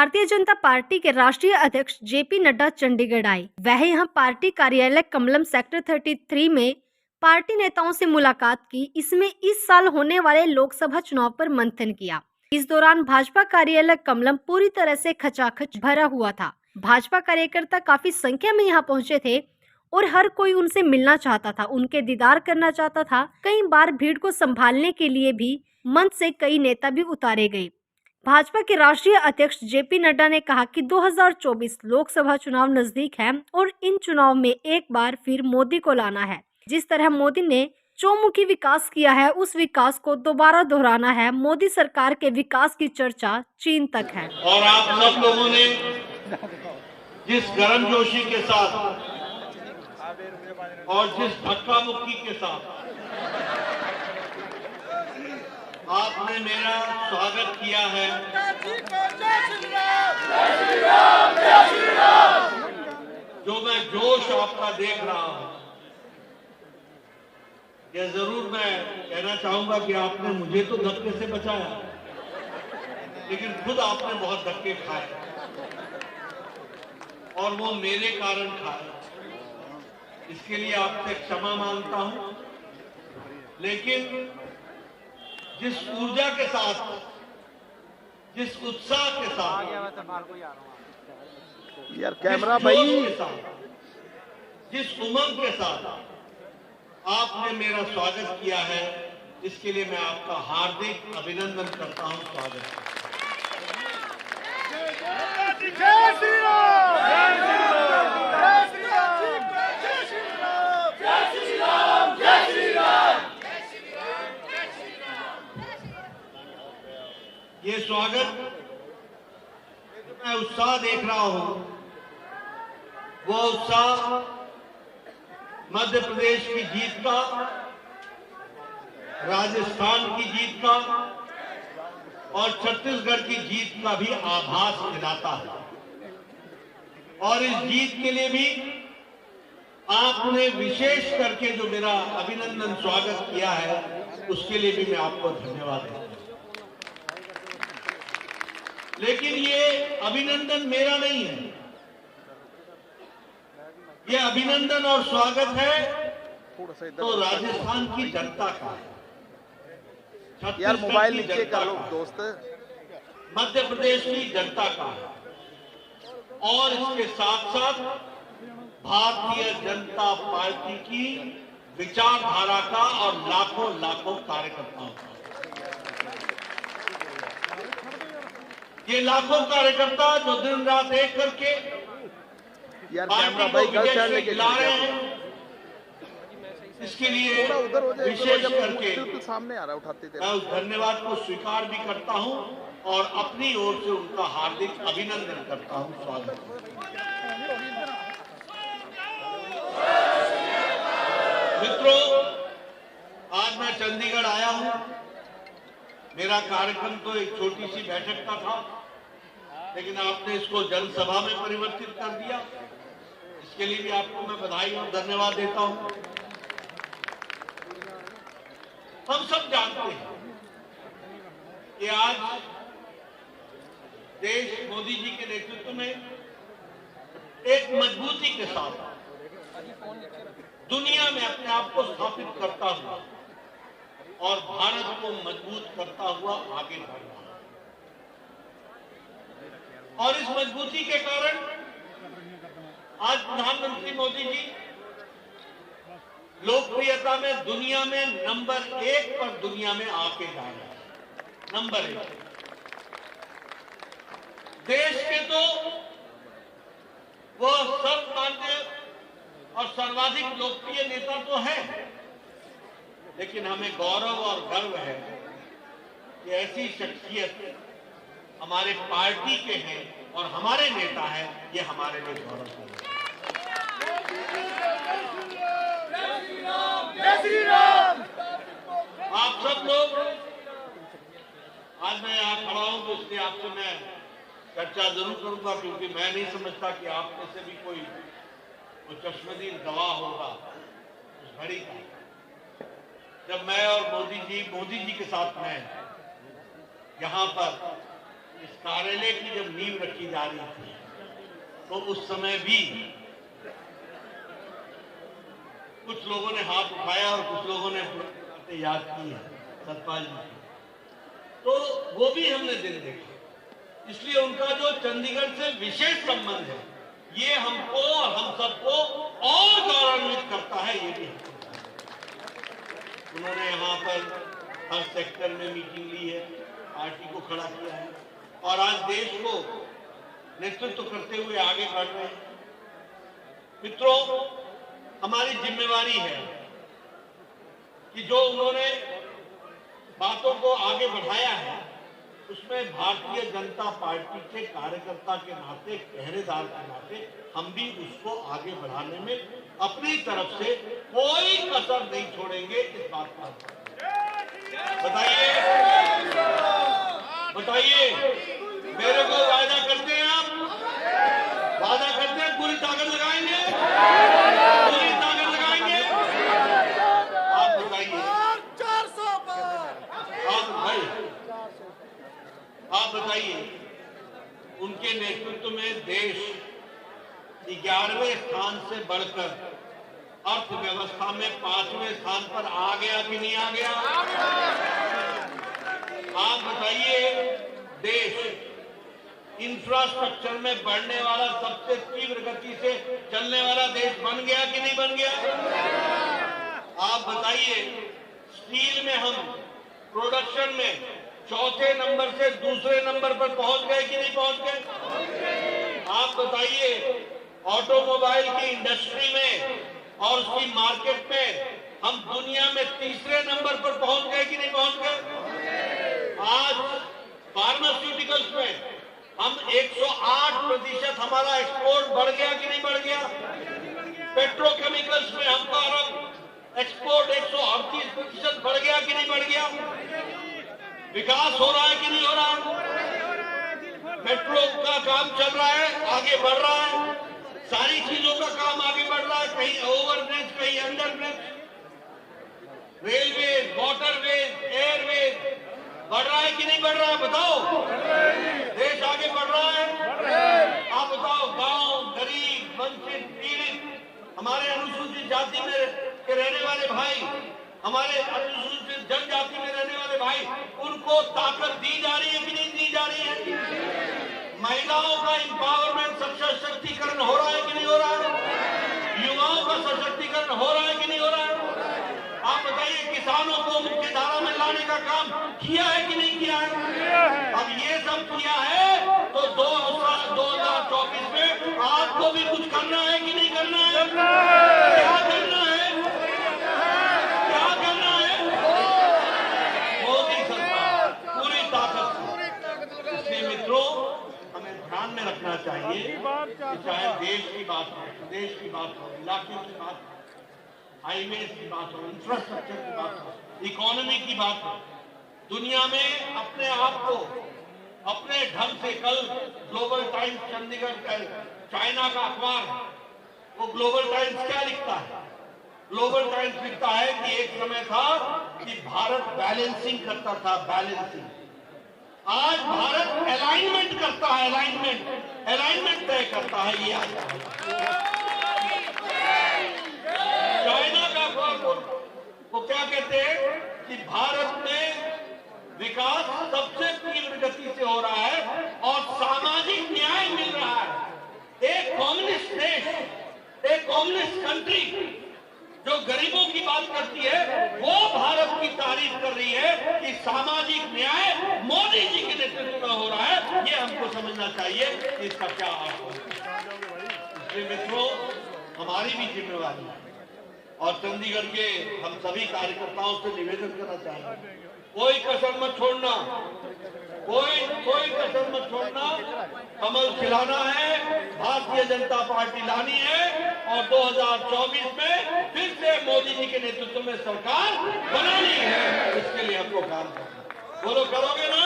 Bharatiya Janata party के राष्ट्रीय अध्यक्ष जेपी नड्डा चंडीगढ़ आए। वह यहां पार्टी कार्यालय कमलम सेक्टर 33 में पार्टी नेताओं से मुलाकात की। इसमें इस साल होने वाले लोकसभा चुनाव पर मंथन किया। इस दौरान भाजपा कार्यालय कमलम पूरी तरह से खचाखच भरा हुआ था। भाजपा कार्यकर्ता काफी संख्या में यहाँ पहुंचे थे और हर कोई उनसे मिलना चाहता था, उनके दीदार करना चाहता था। कई बार भीड़ को संभालने के लिए भी मंच से कई नेता भी उतारे गए। भाजपा के राष्ट्रीय अध्यक्ष जेपी नड्डा ने कहा कि 2024 लोकसभा चुनाव नजदीक है और इन चुनाव में एक बार फिर मोदी को लाना है। जिस तरह मोदी ने चौमुखी विकास किया है, उस विकास को दोबारा दोहराना है। मोदी सरकार के विकास की चर्चा चीन तक है। और आप सब लोगों ने जिस गर्मजोशी के साथ और जिस धक्का मुक्की के साथ आपने मेरा स्वागत किया है, जो मैं जोश आपका देख रहा हूं, यह जरूर मैं कहना चाहूंगा कि आपने मुझे तो धक्के से बचाया, लेकिन खुद आपने बहुत धक्के खाए और वो मेरे कारण खाए। इसके लिए आपसे क्षमा मांगता हूं। लेकिन जिस ऊर्जा के साथ, जिस उत्साह के साथ, यार कैमरा भाई, जिस उमंग के साथ आपने मेरा स्वागत किया है, इसके लिए मैं आपका हार्दिक अभिनंदन करता हूं। स्वागत। जय श्री राम, जय श्री राम, जय श्री राम। ये स्वागत मैं उत्साह देख रहा हूं, वो उत्साह मध्य प्रदेश की जीत का, राजस्थान की जीत का और छत्तीसगढ़ की जीत का भी आभास दिलाता है। और इस जीत के लिए भी आपने विशेष करके जो मेरा अभिनंदन स्वागत किया है, उसके लिए भी मैं आपको धन्यवाद देता हूं। लेकिन ये अभिनंदन मेरा नहीं है, ये अभिनंदन और स्वागत है तो राजस्थान की जनता का है, यार मोबाइल नीचे जनता कर लो का, दोस्त, मध्य प्रदेश की जनता का है और इसके साथ साथ भारतीय जनता पार्टी की विचारधारा का और लाखों लाखों कार्यकर्ताओं का। ये लाखों कार्यकर्ता जो दिन रात एक करके यार पार्टी कैमरा को भाई गलत विजय साइड से लेके दिला रहे हैं, इसके लिए थोड़ा उधर हो जाए, विशेष जब करके बिल्कुल सामने आ रहा उठाते थे। मैं उस धन्यवाद को स्वीकार भी करता हूं और अपनी ओर से उनका हार्दिक अभिनंदन करता हूं। स्वागत। मित्रों, आज मैं चंडीगढ़ आया हूं। मेरा कार्यक्रम तो एक छोटी सी बैठक का था, लेकिन आपने इसको जनसभा में परिवर्तित कर दिया। इसके लिए भी आपको मैं बधाई और धन्यवाद देता हूं। हम सब जानते हैं कि आज देश मोदी जी के नेतृत्व में एक मजबूती के साथ दुनिया में अपने आप को स्थापित करता हुआ और भारत को मजबूत करता हुआ आगे बढ़ रहा है। और इस मजबूती के कारण आज प्रधानमंत्री मोदी जी लोकप्रियता में दुनिया में नंबर 1 पर दुनिया में आके जा रहे हैं। नंबर 1 देश के तो वो सर्वमान्य और सर्वाधिक लोकप्रिय नेता तो है, लेकिन हमें गौरव और गर्व है कि ऐसी शख्सियत हमारे पार्टी के हैं और हमारे नेता हैं, ये हमारे लिए गौरव है। आप सब लोग, आज मैं यहाँ खड़ा हूं तो इसलिए आपसे मैं चर्चा जरूर करूंगा, क्योंकि मैं नहीं समझता कि आप में से भी कोई चश्मदीद गवाह होगा उस घड़ी का, जब मैं और मोदी जी के साथ में यहाँ पर इस कार्यालय की जब नींव रखी जा रही थी तो उस समय भी कुछ लोगों ने हाथ उठाया और कुछ लोगों ने बातें याद की है सतपाल जी की, तो वो भी हमने दिन देखा। इसलिए उनका जो चंडीगढ़ से विशेष संबंध है ये हमको और हम सबको और गौरवान्वित करता है। ये भी उन्होंने यहाँ पर हर सेक्टर में मीटिंग ली है, पार्टी को खड़ा किया है और आज देश को नेतृत्व करते हुए आगे बढ़ रहे हैं। मित्रों, हमारी जिम्मेवारी है कि जो उन्होंने बातों को आगे बढ़ाया है उसमें भारतीय जनता पार्टी के कार्यकर्ता के नाते, पहरेदार के नाते हम भी उसको आगे बढ़ाने में अपनी तरफ से कोई कसर नहीं छोड़ेंगे। इस बात का बताइए मेरे को वादा करते हैं आप, वादा करते हैं पूरी ताकत लगाएंगे, पूरी ताकत लगाएंगे। आप बताइए, आप बताइए उनके नेतृत्व में देश 11वें स्थान से बढ़कर अर्थव्यवस्था में 5वें स्थान पर आ गया कि नहीं आ गया? आप बताइए देश इंफ्रास्ट्रक्चर में बढ़ने वाला, सबसे तीव्र गति से चलने वाला देश बन गया कि नहीं बन गया? आप बताइए स्टील में हम प्रोडक्शन में चौथे नंबर से दूसरे नंबर पर पहुंच गए कि नहीं पहुंच गए? आप बताइए ऑटोमोबाइल की इंडस्ट्री में और उसकी मार्केट में हम दुनिया में तीसरे नंबर पर पहुंच गए कि नहीं पहुंच गए? आज फार्मास्यूटिकल्स में हम 108% हमारा एक्सपोर्ट बढ़ गया कि नहीं बढ़ गया? पेट्रोकेमिकल्स में हमारा एक्सपोर्ट 138% बढ़ गया कि नहीं बढ़ गया? विकास हो रहा है कि नहीं हो रहा है? मेट्रो का काम चल रहा है, आगे बढ़ रहा है, सारी चीजों का काम आगे बढ़ रहा है, कहीं ओवरब्रिज, कहीं अंडरब्रिज, रेलवे, वाटरवेज, एयरवेज बढ़ रहा है कि नहीं बढ़ रहा है? बताओ, देश आगे बढ़ रहा है। आप बताओ, गांव, गरीब, वंचित, पीड़ित, हमारे अनुसूचित जाति में के रहने वाले भाई, हमारे अनुसूचित जनजाति में रहने वाले भाई, उनको ताकत दी जा रही है कि नहीं दी जा रही है? महिलाओं का एम्पावरमेंट, सशक्तिकरण हो रहा है कि नहीं हो रहा है? युवाओं का सशक्तिकरण हो रहा है कि नहीं हो रहा है? आप बताइए किसानों को मुख्य धारा में लाने का काम किया है कि नहीं किया है? अब ये सब किया है तो 2024 में आपको भी कुछ करना है कि नहीं करना है? क्या करना है? क्या करना है? मोदी सरकार पूरी ताकत से। इसलिए मित्रों, हमें ध्यान में रखना चाहिए कि चाहे देश की बात हो, प्रदेश की बात हो, इलाके की बात हो, हाईवेज की बात हो, इंफ्रास्ट्रक्चर की बात हो, इकोनॉमी की बात हो, दुनिया में अपने आप को अपने ढंग से, कल ग्लोबल टाइम्स चंडीगढ़, चाइना का अखबार, वो ग्लोबल टाइम्स क्या लिखता है? ग्लोबल टाइम्स लिखता है कि एक समय था कि भारत बैलेंसिंग करता था, बैलेंसिंग। आज भारत अलाइनमेंट करता है, अलाइनमेंट तय करता है। ये आज चाइना का वो क्या कहते हैं कि भारत में विकास सबसे तीव्र गति से हो रहा है और सामाजिक न्याय मिल रहा है। एक कम्युनिस्ट देश, एक कम्युनिस्ट कंट्री जो गरीबों की बात करती है, वो भारत की तारीफ कर रही है कि सामाजिक न्याय मोदी जी के नेतृत्व में हो रहा है। ये हमको समझना चाहिए कि इसका क्या अर्थ है। इसलिए मित्रों, हमारी भी जिम्मेवारी है और चंडीगढ़ के हम सभी कार्यकर्ताओं से निवेदन करना चाहेंगे, कोई कसर मत छोड़ना, कोई कसर मत छोड़ना। कमल खिलाना है, भारतीय जनता पार्टी लानी है और 2024 में फिर से मोदी जी के नेतृत्व में सरकार बनानी है। इसके लिए हमको काम करना। बोलो करोगे ना?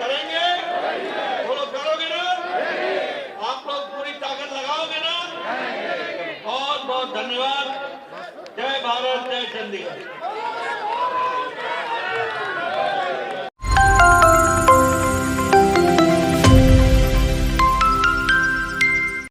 करेंगे? बोलो करोगे ना? आप लोग पूरी ताकत लगाओगे ना? बहुत बहुत धन्यवाद। जय भारत, जय चंडीगढ़।